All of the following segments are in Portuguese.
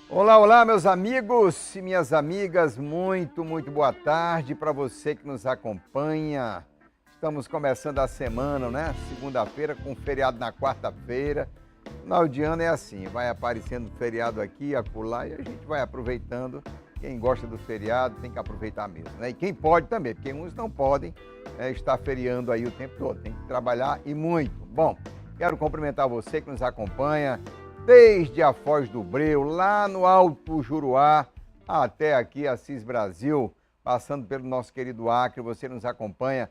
Olá, olá, meus amigos e minhas amigas, muito boa tarde para você que nos acompanha. Estamos começando a semana, né? Segunda-feira com feriado na quarta-feira. Final de ano é assim, vai aparecendo feriado aqui, acolá, e a gente vai aproveitando. Quem gosta do feriado tem que aproveitar mesmo, né? E quem pode também, porque uns não podem estar feriando aí o tempo todo, tem que trabalhar e muito. Bom, quero cumprimentar você que nos acompanha desde a Foz do Breu, lá no Alto Juruá, até aqui Assis Brasil, passando pelo nosso querido Acre, você nos acompanha,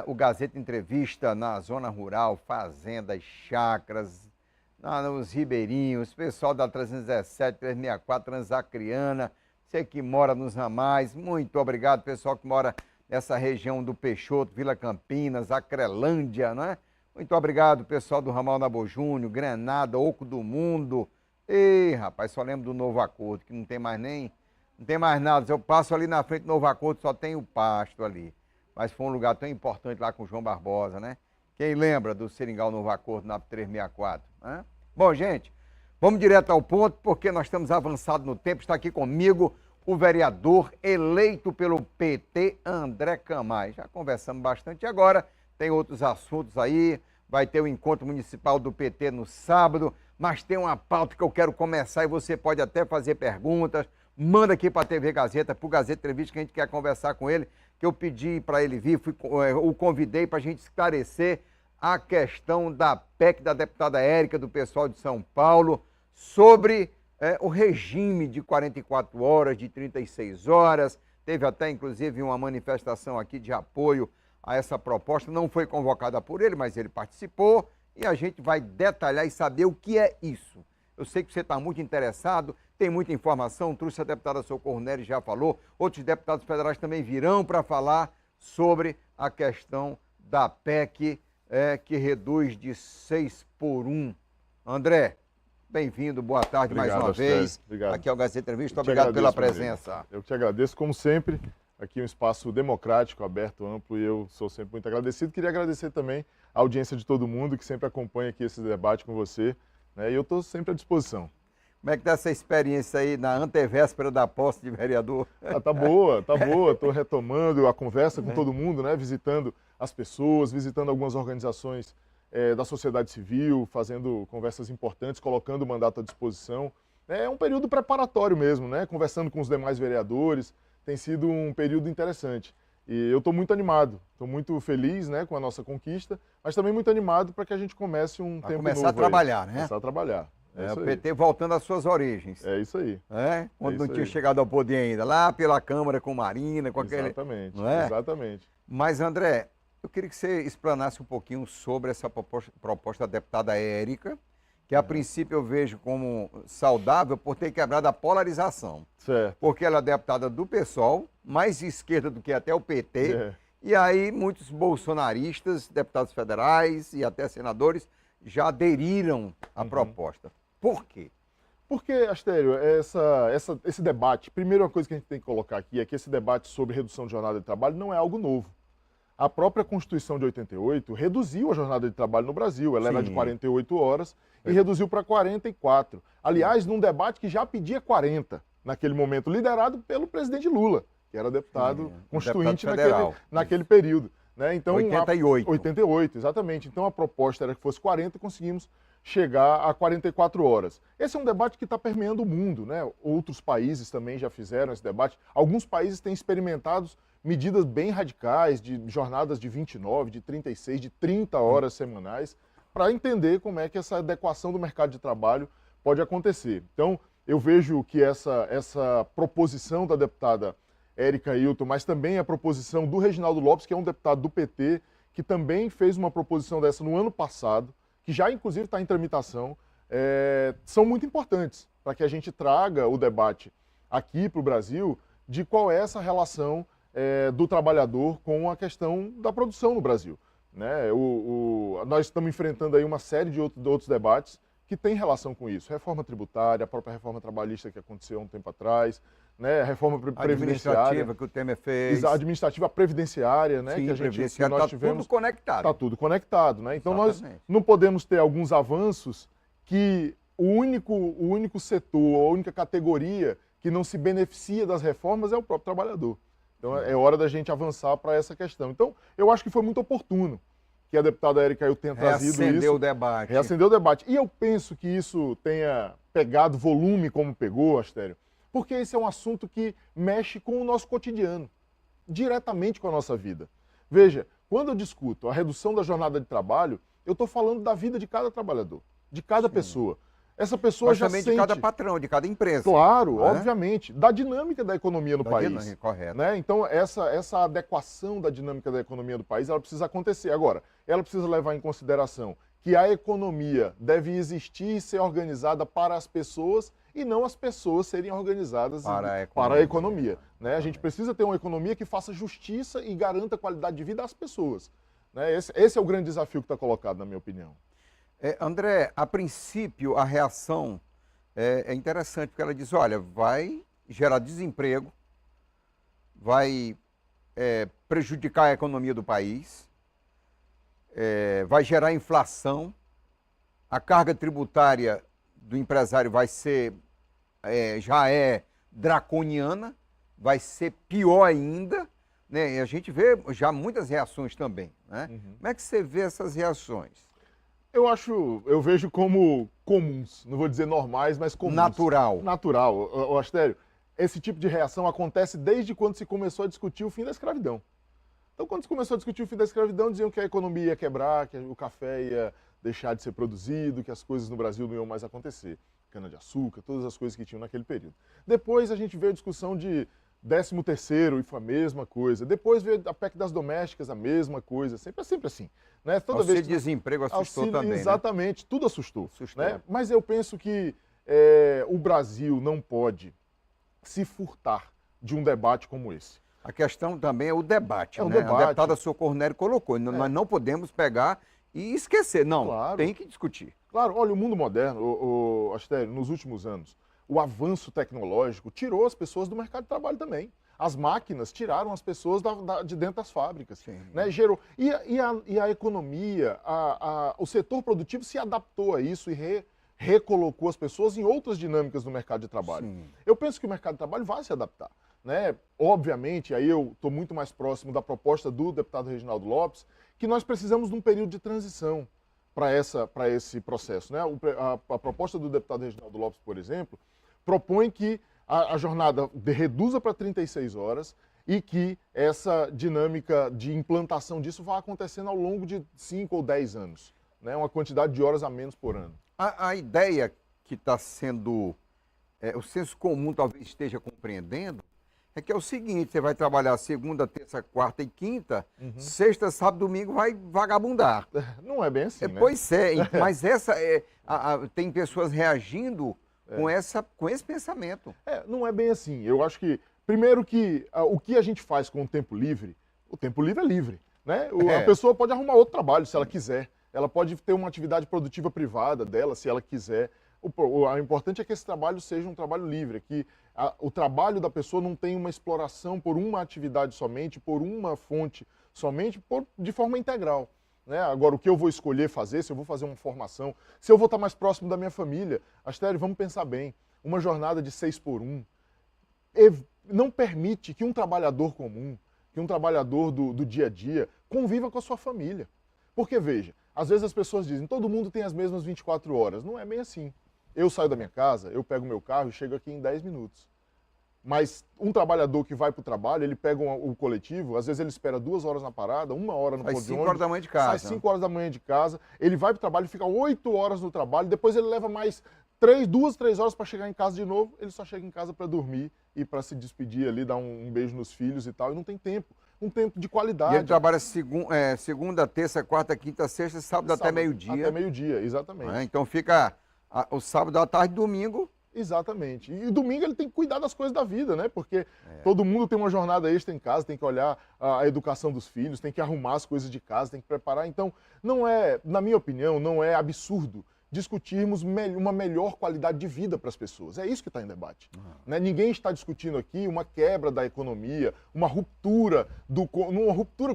o Gazeta Entrevista na zona rural, fazendas, chácaras, nos ribeirinhos, pessoal da 317, 364, Transacriana, você que mora nos ramais, muito obrigado, pessoal que mora nessa região do Peixoto, Vila Campinas, Acrelândia, né? Muito obrigado, pessoal do Ramal Nabo Júnior, Granada, Oco do Mundo. Ei, rapaz, só lembro do Novo Acordo, que não tem mais nada. Eu passo ali na frente do Novo Acordo, só tem o pasto ali. Mas foi um lugar tão importante lá com o João Barbosa, né? Quem lembra do Seringal Novo Acordo na 364? Né? Bom, gente, vamos direto ao ponto, porque nós estamos avançados no tempo. Está aqui comigo o vereador eleito pelo PT, André Camais. Já conversamos bastante agora. Tem outros assuntos aí, vai ter o encontro municipal do PT no sábado, mas tem uma pauta que eu quero começar e você pode até fazer perguntas. Manda aqui para a TV Gazeta, para o Gazeta Entrevista, que a gente quer conversar com ele, que eu pedi para ele vir, o convidei para a gente esclarecer a questão da PEC da deputada Érica, do pessoal de São Paulo, sobre o regime de 44 horas, de 36 horas. Teve até, inclusive, uma manifestação aqui de apoio a essa proposta, não foi convocada por ele, mas ele participou e a gente vai detalhar e saber o que é isso. Eu sei que você está muito interessado, tem muita informação, trouxe a deputada Socorro Nery, já falou, outros deputados federais também virão para falar sobre a questão da PEC que reduz de 6 por 1. André, bem-vindo, boa tarde. Obrigado, mais uma vez. Obrigado. Aqui é o Gazeta Entrevista, obrigado pela presença. Eu te agradeço, como sempre. Aqui é um espaço democrático, aberto, amplo, e eu sou sempre muito agradecido. Queria agradecer também a audiência de todo mundo que sempre acompanha aqui esse debate com você, né? E eu estou sempre à disposição. Como é que está essa experiência aí na antevéspera da posse de vereador? Tá boa, tá boa. Estou retomando a conversa com todo mundo, né? Visitando as pessoas, visitando algumas organizações da sociedade civil, fazendo conversas importantes, colocando o mandato à disposição. É um período preparatório mesmo, né? Conversando com os demais vereadores. Tem sido um período interessante. E eu estou muito animado, estou muito feliz, né, com a nossa conquista, mas também muito animado para que a gente comece um tempo novo. Começar a trabalhar, né? Começar a trabalhar. O PT voltando às suas origens. É isso aí. Quando não tinha chegado ao poder ainda, lá pela Câmara com Marina, com aquele... Exatamente, não é? Exatamente. Mas, André, eu queria que você explanasse um pouquinho sobre essa proposta da deputada Érica, que a princípio eu vejo como saudável por ter quebrado a polarização. Certo. Porque ela é deputada do PSOL, mais esquerda do que até o PT, e aí muitos bolsonaristas, deputados federais e até senadores já aderiram à proposta. Por quê? Porque, Astério, esse debate, primeiro uma coisa que a gente tem que colocar aqui é que esse debate sobre redução de jornada de trabalho não é algo novo. A própria Constituição de 88 reduziu a jornada de trabalho no Brasil. Ela era de 48 horas e reduziu para 44. Aliás, num debate que já pedia 40, naquele momento, liderado pelo presidente Lula, que era deputado constituinte naquele período. Né? Então, 88. 88, exatamente. Então a proposta era que fosse 40 e conseguimos chegar a 44 horas. Esse é um debate que está permeando o mundo, né? Outros países também já fizeram esse debate. Alguns países têm experimentado medidas bem radicais, de jornadas de 29, de 36, de 30 horas semanais, para entender como é que essa adequação do mercado de trabalho pode acontecer. Então, eu vejo que essa proposição da deputada Érica Hilton, mas também a proposição do Reginaldo Lopes, que é um deputado do PT, que também fez uma proposição dessa no ano passado, que já inclusive está em tramitação, são muito importantes para que a gente traga o debate aqui para o Brasil de qual é essa relação do trabalhador com a questão da produção no Brasil. Né? Nós estamos enfrentando aí uma série de outros debates que têm relação com isso. Reforma tributária, a própria reforma trabalhista que aconteceu há um tempo atrás, né? A reforma previdenciária. Administrativa que o Temer fez. A administrativa previdenciária, né? Sim, que nós tá tivemos. Tudo conectado. Está tudo conectado, né? Então Exatamente. nós não podemos ter alguns avanços que o único setor, a única categoria que não se beneficia das reformas é o próprio trabalhador. Então é hora da gente avançar para essa questão. Então eu acho que foi muito oportuno que a deputada Érica Ail tenha trazido isso. Reacendeu o debate. Reacendeu o debate. E eu penso que isso tenha pegado volume como pegou, Astério, porque esse é um assunto que mexe com o nosso cotidiano, diretamente com a nossa vida. Veja, quando eu discuto a redução da jornada de trabalho, eu estou falando da vida de cada trabalhador, de cada pessoa. Essa pessoa Mas já também sente... de cada patrão, de cada empresa. Claro, não é? obviamente. Da dinâmica da economia no país. Dinâmica, correto. Né? Então, essa adequação da dinâmica da economia do país, ela precisa acontecer. Agora, ela precisa levar em consideração que a economia deve existir e ser organizada para as pessoas e não as pessoas serem organizadas para a economia. Né? A gente precisa ter uma economia que faça justiça e garanta qualidade de vida às pessoas. Né? Esse é o grande desafio que está colocado, na minha opinião. André, a princípio, a reação é interessante, porque ela diz, olha, vai gerar desemprego, vai prejudicar a economia do país, vai gerar inflação, a carga tributária do empresário vai ser, já é draconiana, vai ser pior ainda, né? E a gente vê já muitas reações também, né? Como é que você vê essas reações? Eu vejo como comuns, não vou dizer normais, mas comuns. Natural. Natural. Astério, esse tipo de reação acontece desde quando se começou a discutir o fim da escravidão. Então, quando se começou a discutir o fim da escravidão, diziam que a economia ia quebrar, que o café ia deixar de ser produzido, que as coisas no Brasil não iam mais acontecer. Cana-de-açúcar, todas as coisas que tinham naquele período. Depois a gente veio a discussão de 13º, e foi a mesma coisa. Depois veio a PEC das domésticas, a mesma coisa. Sempre assim. Né? Toda Auxílio vez que... desemprego assustou também, exatamente, né? Tudo assustou. Né? Mas eu penso que o Brasil não pode se furtar de um debate como esse. A questão também é o debate, o né? debate. A deputada Socorro Neri colocou, nós não podemos pegar e esquecer, não, claro. Tem que discutir. Claro, olha, o mundo moderno, Astério, nos últimos anos, o avanço tecnológico tirou as pessoas do mercado de trabalho também. As máquinas tiraram as pessoas de dentro das fábricas. Né? Gerou. E a economia, o setor produtivo se adaptou a isso e recolocou as pessoas em outras dinâmicas do mercado de trabalho. Sim. Eu penso que o mercado de trabalho vai se adaptar. Né? Obviamente, aí eu estou muito mais próximo da proposta do deputado Reginaldo Lopes, que nós precisamos de um período de transição para esse processo. Né? A proposta do deputado Reginaldo Lopes, por exemplo, propõe que a jornada reduza para 36 horas e que essa dinâmica de implantação disso vá acontecendo ao longo de 5 ou 10 anos. Né? Uma quantidade de horas a menos por ano. A ideia que está sendo, o senso comum talvez esteja compreendendo, é que é o seguinte, você vai trabalhar segunda, terça, quarta e quinta, sexta, sábado, domingo vai vagabundar. Não é bem assim, né? Pois mas tem pessoas reagindo com esse pensamento. Não é bem assim. Eu acho que, primeiro que o que a gente faz com o tempo livre é livre. Né? A pessoa pode arrumar outro trabalho se ela quiser. Ela pode ter uma atividade produtiva privada dela se ela quiser. O importante é que esse trabalho seja um trabalho livre, que o trabalho da pessoa não tenha uma exploração por uma atividade somente, por uma fonte somente, de forma integral. Né? Agora, o que eu vou escolher fazer, se eu vou fazer uma formação, se eu vou estar mais próximo da minha família. Astério, vamos pensar bem, uma jornada de 6x1 não permite que um trabalhador comum, que um trabalhador do dia a dia, conviva com a sua família. Porque, veja, às vezes as pessoas dizem, todo mundo tem as mesmas 24 horas. Não é bem assim. Eu saio da minha casa, eu pego meu carro e chego aqui em 10 minutos. Mas um trabalhador que vai para o trabalho, ele pega o coletivo, às vezes ele espera 2 horas na parada, 1 hora no ponto de ônibus. 5 horas da manhã de casa. Sai 5 horas da manhã de casa, ele vai para o trabalho, fica 8 horas no trabalho, depois ele leva mais 2, 3 horas para chegar em casa de novo, ele só chega em casa para dormir e para se despedir ali, dar um beijo nos filhos e tal, e não tem tempo. Um tempo de qualidade. E ele trabalha segunda, terça, quarta, quinta, sexta, sábado até meio-dia. Até meio-dia, exatamente. Então fica o sábado à tarde e domingo. Exatamente. E domingo ele tem que cuidar das coisas da vida, né? Porque todo mundo tem uma jornada extra em casa, tem que olhar a educação dos filhos, tem que arrumar as coisas de casa, tem que preparar. Então, não é, na minha opinião, não é absurdo discutirmos uma melhor qualidade de vida para as pessoas. É isso que está em debate. Né? Ninguém está discutindo aqui uma quebra da economia, uma ruptura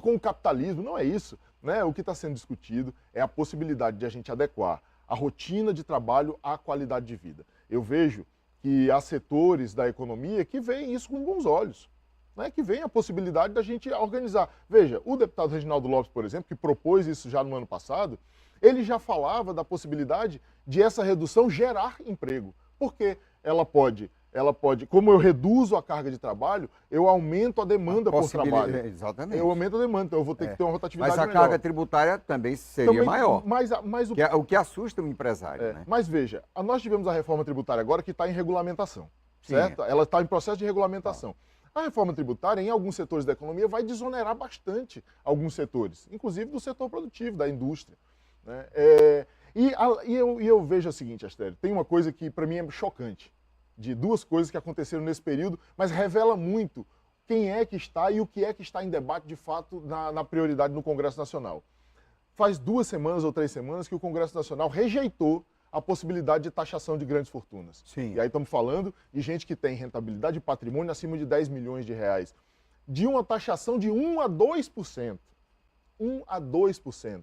com o capitalismo. Não é isso. Né? O que está sendo discutido é a possibilidade de a gente adequar a rotina de trabalho à qualidade de vida. Eu vejo que há setores da economia que veem isso com bons olhos, né? Que veem a possibilidade da gente organizar. Veja, o deputado Reginaldo Lopes, por exemplo, que propôs isso já no ano passado, ele já falava da possibilidade de essa redução gerar emprego. Porque ela pode, como eu reduzo a carga de trabalho, eu aumento a demanda por trabalho. Exatamente. Eu aumento a demanda, então eu vou ter que ter uma rotatividade melhor. Mas a carga tributária também seria maior. Mas o que assusta o empresário. Né? Mas veja, nós tivemos a reforma tributária agora que está em regulamentação, certo? Ela está em processo de regulamentação. A reforma tributária, em alguns setores da economia, vai desonerar bastante alguns setores, inclusive do setor produtivo, da indústria. Né? Eu vejo o seguinte, Astério, tem uma coisa que para mim é chocante, de duas coisas que aconteceram nesse período, mas revela muito quem é que está e o que é que está em debate de fato na prioridade no Congresso Nacional. Faz 2 semanas ou 3 semanas que o Congresso Nacional rejeitou a possibilidade de taxação de grandes fortunas. Sim. E aí estamos falando de gente que tem rentabilidade de patrimônio acima de 10 milhões de reais. De uma taxação de 1 a 2%. 1 a 2%.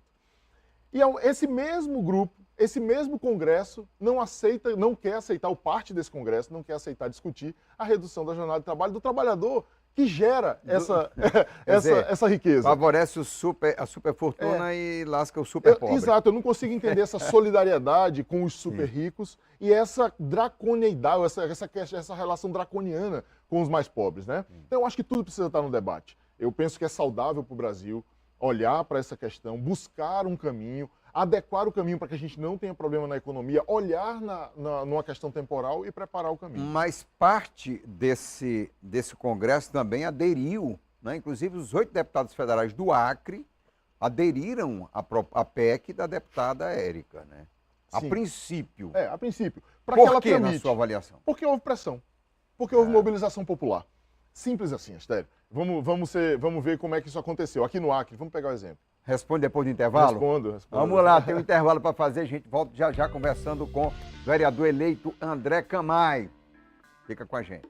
E esse mesmo grupo, esse mesmo Congresso não quer aceitar, ou parte desse Congresso não quer aceitar discutir a redução da jornada de trabalho do trabalhador que gera essa riqueza. Favorece a superfortuna e lasca o super pobre. Exato, eu não consigo entender essa solidariedade com os super ricos e essa draconeidade, essa relação draconiana com os mais pobres, né? Então eu acho que tudo precisa estar no debate. Eu penso que é saudável para o Brasil olhar para essa questão, buscar um caminho, adequar o caminho para que a gente não tenha problema na economia, olhar numa questão temporal e preparar o caminho. Mas parte desse Congresso também aderiu, né? Inclusive os 8 deputados federais do Acre aderiram à PEC da deputada Érica, né? A princípio. A princípio. Por que, na sua avaliação? Porque houve pressão. Porque houve mobilização popular. Simples assim, Astério. Vamos ver como é que isso aconteceu. Aqui no Acre, vamos pegar o exemplo. Responde depois do intervalo? Respondo. Vamos lá, tem um intervalo para fazer. A gente volta já conversando com o vereador eleito André Camay. Fica com a gente.